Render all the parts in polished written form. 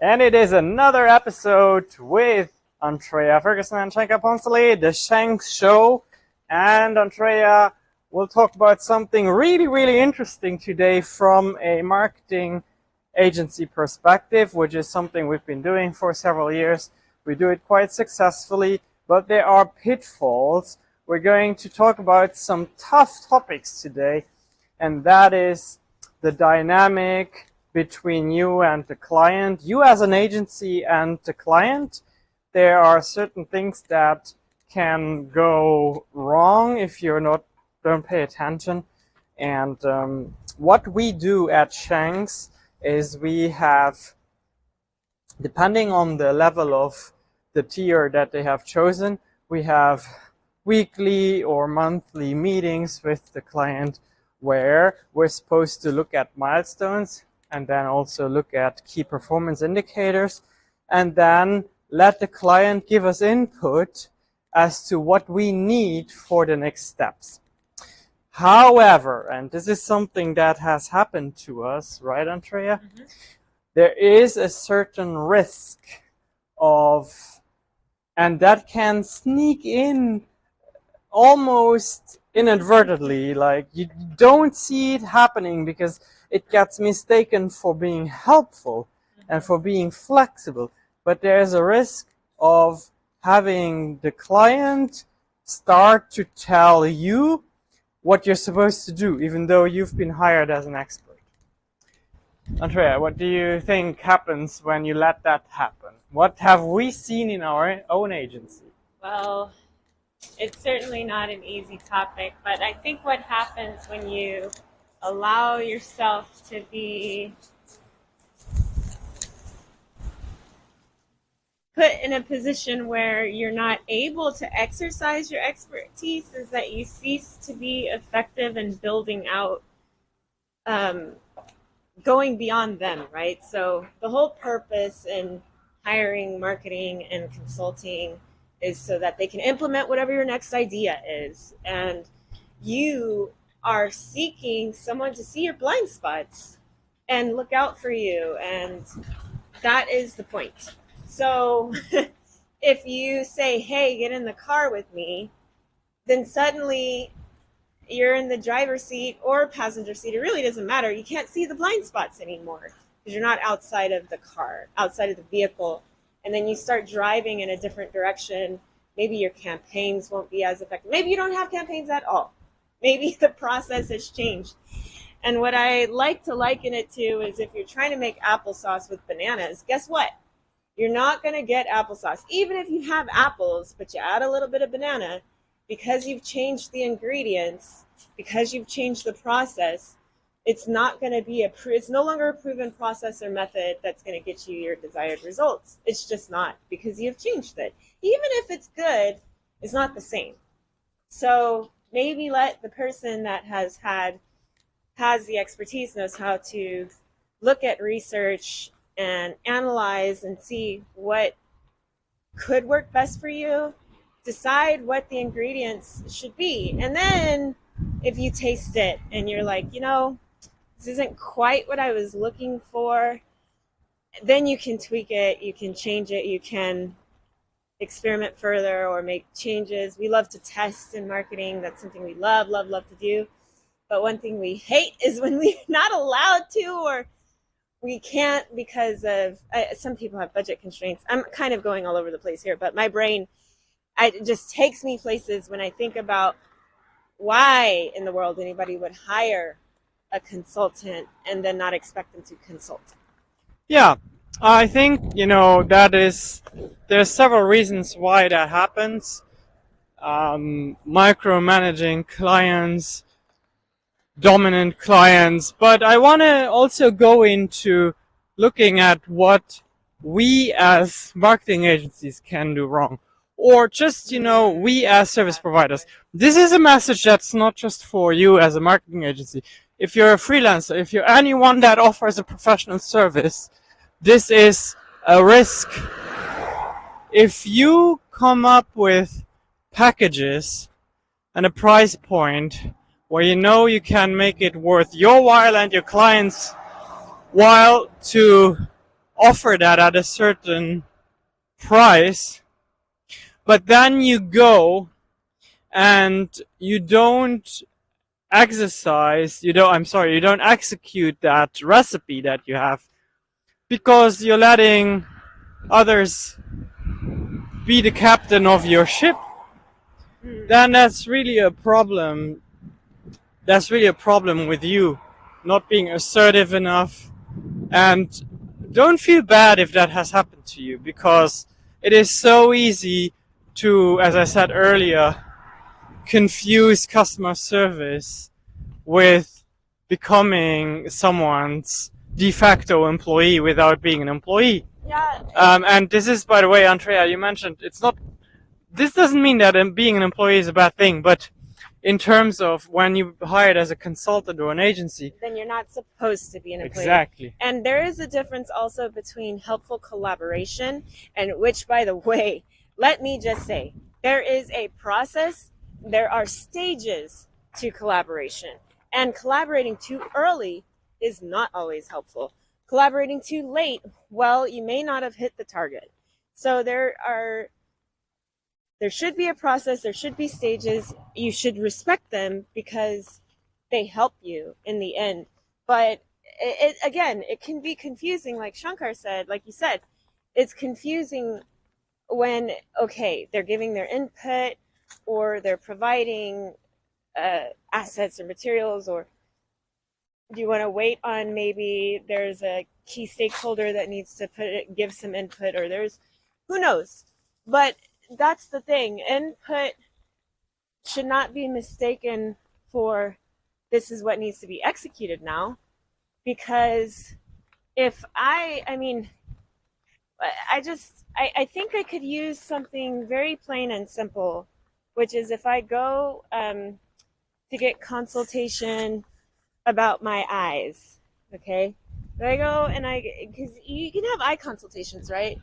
And it is another episode with Andrea Ferguson and Shanka Ponsely, the Shanks Show. And Andrea will talk about something really interesting today from a marketing agency perspective, which is something we've been doing for several years. We do it quite successfully, but there are pitfalls. We're going to talk about some tough topics today, and that is the dynamic between you and the client, you as an agency and the client. There are certain things that can go wrong if you're don't pay attention. And what we do at Shanks is we have, depending on the level of the tier that they have chosen, we have weekly or monthly meetings with the client where we're supposed to look at milestones and then also look at key performance indicators, and then let the client give us input as to what we need for the next steps. However, and this is something that has happened to us, right, Andrea? Mm-hmm. There is a certain risk of, and that can sneak in almost inadvertently, like you don't see it happening because it gets mistaken for being helpful and for being flexible. But there's a risk of having the client start to tell you what you're supposed to do, even though you've been hired as an expert. Andrea, what do you think happens when you let that happen? What have we seen in our own agency? Well, it's certainly not an easy topic, but I think what happens when you allow yourself to be put in a position where you're not able to exercise your expertise is that you cease to be effective in building out, going beyond them, right? So the whole purpose in hiring, marketing, and consulting is so that they can implement whatever your next idea is. And you are seeking someone to see your blind spots and look out for you. And that is the point. So if you say, hey, get in the car with me, then suddenly you're in the driver's seat or passenger seat. It really doesn't matter. You can't see the blind spots anymore because you're not outside of the car, outside of the vehicle. And then you start driving in a different direction. Maybe your campaigns won't be as effective. Maybe you don't have campaigns at all. Maybe the process has changed. And what I like to liken it to is if you're trying to make applesauce with bananas, guess what? You're not going to get applesauce. Even if you have apples, but you add a little bit of banana, because you've changed the ingredients, because you've changed the process, it's not going to be it's no longer a proven process or method that's going to get you your desired results. It's just not, because you've changed it. Even if it's good, it's not the same. So maybe let the person that has the expertise, knows how to look at research and analyze and see what could work best for you, decide what the ingredients should be. And then if you taste it and you're like, this isn't quite what I was looking for, then you can tweak it, you can change it, you can experiment further or make changes. We love to test in marketing. That's something we love to do. But one thing we hate is when we're not allowed to, or we can't because of, some people have budget constraints. I'm kind of going all over the place here, but my brain, it just takes me places when I think about why in the world anybody would hire a consultant and then not expect them to consult. Yeah, I think, there's several reasons why that happens. Micromanaging clients, dominant clients, but I want to also go into looking at what we as marketing agencies can do wrong, or just, we as service providers. This is a message that's not just for you as a marketing agency. If you're a freelancer, if you're anyone that offers a professional service, this is a risk. If you come up with packages and a price point where you can make it worth your while and your clients' while to offer that at a certain price, but then you go and you don't you don't execute that recipe that you have because you're letting others be the captain of your ship, then that's really a problem. That's really a problem with you not being assertive enough. And don't feel bad if that has happened to you, because it is so easy to, as I said earlier, confuse customer service with becoming someone's de facto employee without being an employee. Yeah. And this is, by the way, Andrea, you mentioned this doesn't mean that being an employee is a bad thing, but in terms of when you hired as a consultant or an agency, then you're not supposed to be an employee. Exactly. And there is a difference also between helpful collaboration and which, by the way, let me just say, there is a process, there are stages to collaboration. And collaborating too early is not always helpful. Collaborating too late, well, you may not have hit the target. So there should be a process, there should be stages. You should respect them because they help you in the end. But again, it can be confusing, like Shankar said, like you said, it's confusing when, okay, they're giving their input or they're providing assets or materials, or do you want to wait on maybe there's a key stakeholder that needs to give some input, or who knows. But that's the thing. Input should not be mistaken for this is what needs to be executed now. Because if I think I could use something very plain and simple, which is if I go to get consultation about my eyes, okay? But I go and because you can have eye consultations, right?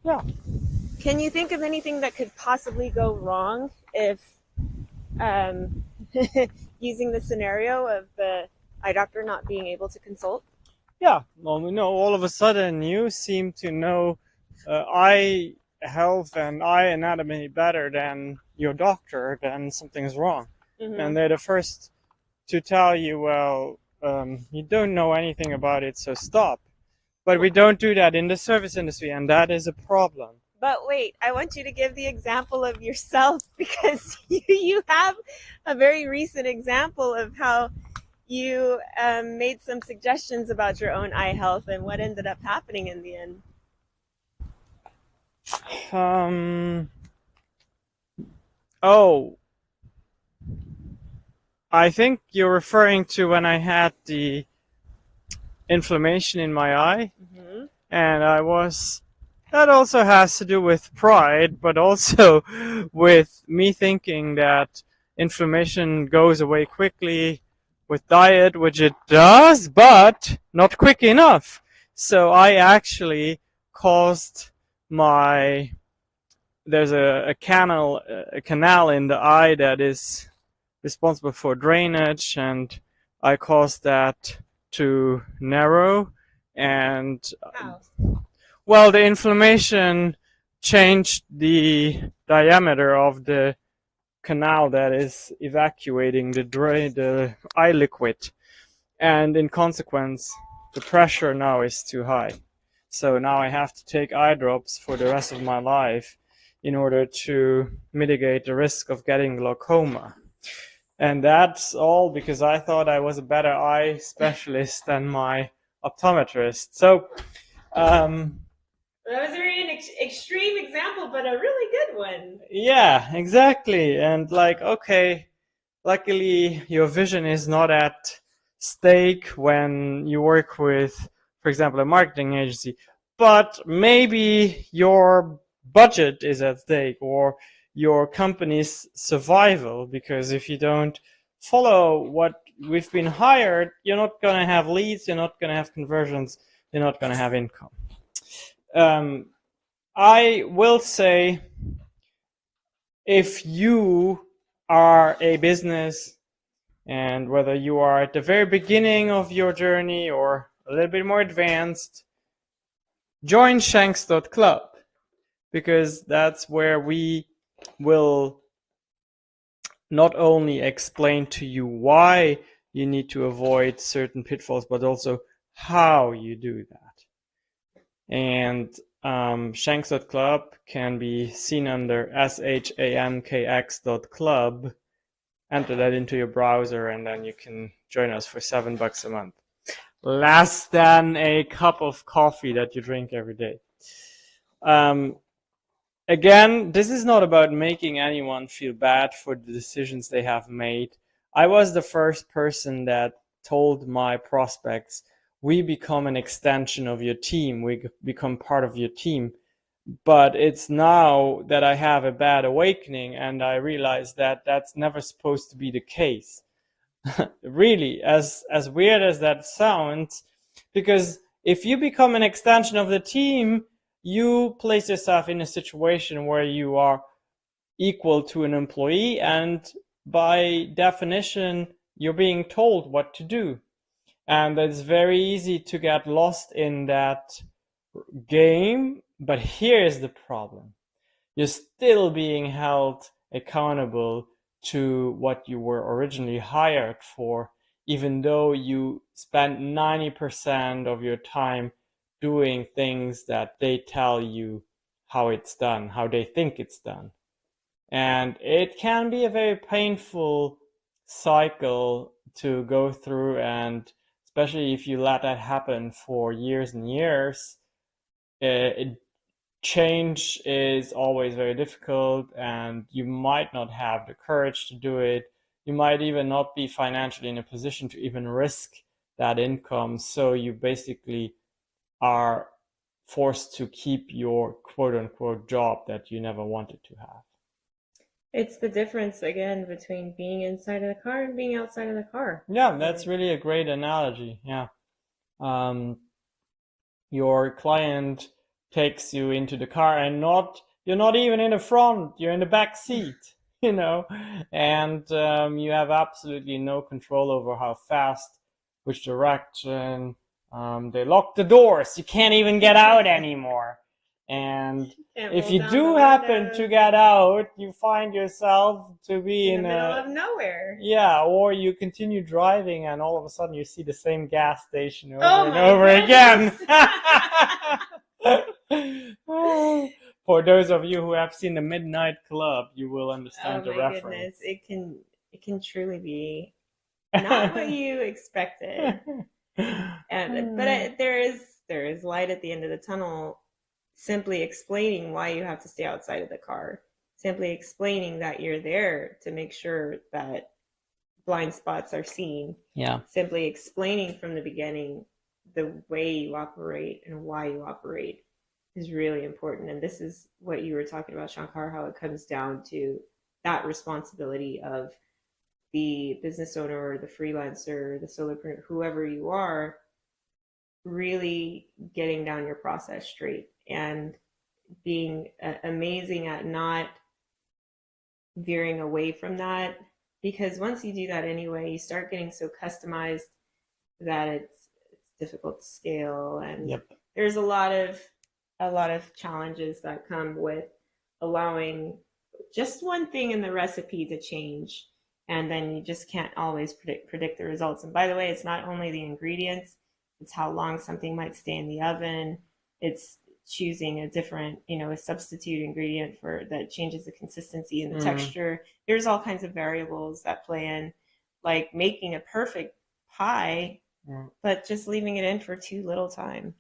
Yeah. Can you think of anything that could possibly go wrong if using the scenario of the eye doctor not being able to consult? Yeah. Well, all of a sudden you seem to know eye health and eye anatomy better than your doctor, then something's wrong. Mm-hmm. And they're the first to tell you, well, you don't know anything about it, so stop. But we don't do that in the service industry, and that is a problem. But wait, I want you to give the example of yourself, because you have a very recent example of how you made some suggestions about your own eye health and what ended up happening in the end. I think you're referring to when I had the inflammation in my eye. Mm-hmm. And that also has to do with pride, but also with me thinking that inflammation goes away quickly with diet, which it does, but not quick enough. So I actually caused there's a canal in the eye that is responsible for drainage, and I caused that to narrow. And well, the inflammation changed the diameter of the canal that is evacuating the eye liquid, and in consequence the pressure now is too high. So now I have to take eye drops for the rest of my life in order to mitigate the risk of getting glaucoma. And that's all because I thought I was a better eye specialist than my optometrist. So that was a very extreme example, but a really good one. Yeah, exactly. And okay, luckily your vision is not at stake when you work with, for example, a marketing agency, but maybe your budget is at stake, or your company's survival, because if you don't follow what we've been hired, you're not going to have leads, you're not going to have conversions, you're not going to have income. I will say, if you are a business, and whether you are at the very beginning of your journey or a little bit more advanced, join shanks.club, because that's where we will not only explain to you why you need to avoid certain pitfalls, but also how you do that. And shanks.club can be seen under shamkx.club. Enter that into your browser, and then you can join us for $7 a month. Less than a cup of coffee that you drink every day. Again, this is not about making anyone feel bad for the decisions they have made. I was the first person that told my prospects, we become an extension of your team. We become part of your team. But it's now that I have a bad awakening and I realize that that's never supposed to be the case. Really, as weird as that sounds, because if you become an extension of the team, you place yourself in a situation where you are equal to an employee, and by definition, you're being told what to do. And it's very easy to get lost in that game. But here's the problem. You're still being held accountable to what you were originally hired for, even though you spent 90% of your time doing things that they tell you how it's done, how they think it's done. And it can be a very painful cycle to go through, and especially if you let that happen for years and years, change is always very difficult, and you might not have the courage to do it. You might even not be financially in a position to even risk that income. So you basically are forced to keep your quote unquote job that you never wanted to have. It's the difference again between being inside of the car and being outside of the car. Yeah, that's really a great analogy. Yeah. Your client takes you into the car, and you're not even in the front, you're in the back seat, and you have absolutely no control over how fast, which direction. They lock the doors, you can't even get out anymore. And if you do happen to get out, you find yourself to be in the middle of nowhere. Yeah, or you continue driving and all of a sudden you see the same gas station over and over again. For those of you who have seen the Midnight Club, you will understand the reference. Goodness, it can truly be not what you expected. But there is light at the end of the tunnel. Simply explaining why you have to stay outside of the car, simply explaining that you're there to make sure that blind spots are seen. Yeah. Simply explaining from the beginning the way you operate and why you operate is really important. And this is what you were talking about, Shankar, how it comes down to that responsibility of the business owner or the freelancer, the solopreneur, whoever you are, really getting down your process straight and being amazing at not veering away from that. Because once you do that anyway, you start getting so customized that it's difficult to scale. And there's a lot of challenges that come with allowing just one thing in the recipe to change. And then you just can't always predict the results. And by the way, it's not only the ingredients, it's how long something might stay in the oven. It's choosing a different, a substitute ingredient that changes the consistency and the texture. There's all kinds of variables that play in, like making a perfect pie, but just leaving it in for too little time.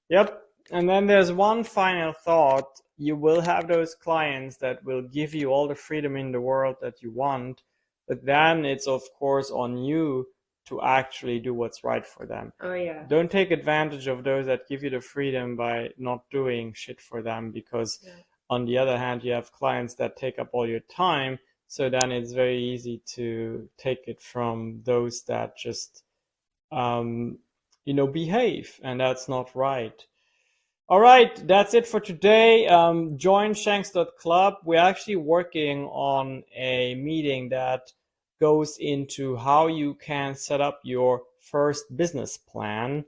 Yep. And then there's one final thought. You will have those clients that will give you all the freedom in the world that you want, but then it's of course on you to actually do what's right for them. Oh yeah. Don't take advantage of those that give you the freedom by not doing shit for them, because on the other hand, you have clients that take up all your time. So then it's very easy to take it from those that just, behave, and that's not right. All right, that's it for today. Join shanks.club. We're actually working on a meeting that goes into how you can set up your first business plan.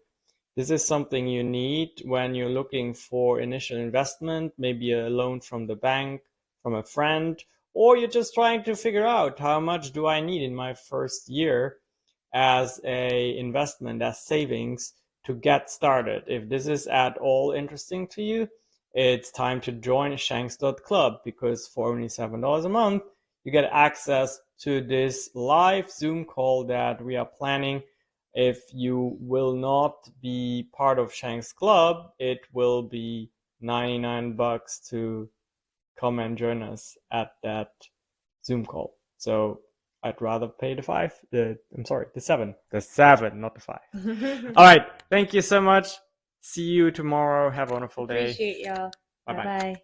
this is something you need when you're looking for initial investment, maybe a loan from the bank, from a friend, or you're just trying to figure out how much do I need in my first year as a investment, as savings to get started. If this is at all interesting to you, it's time to join Shanks.club, because for only $7 a month, you get access to this live Zoom call that we are planning. If you will not be part of Shanks Club, it will be $99 to come and join us at that Zoom call. So I'd rather pay the seven. The seven, not the five. All right. Thank you so much. See you tomorrow. Have a wonderful day. Appreciate y'all. Bye-bye. Bye-bye.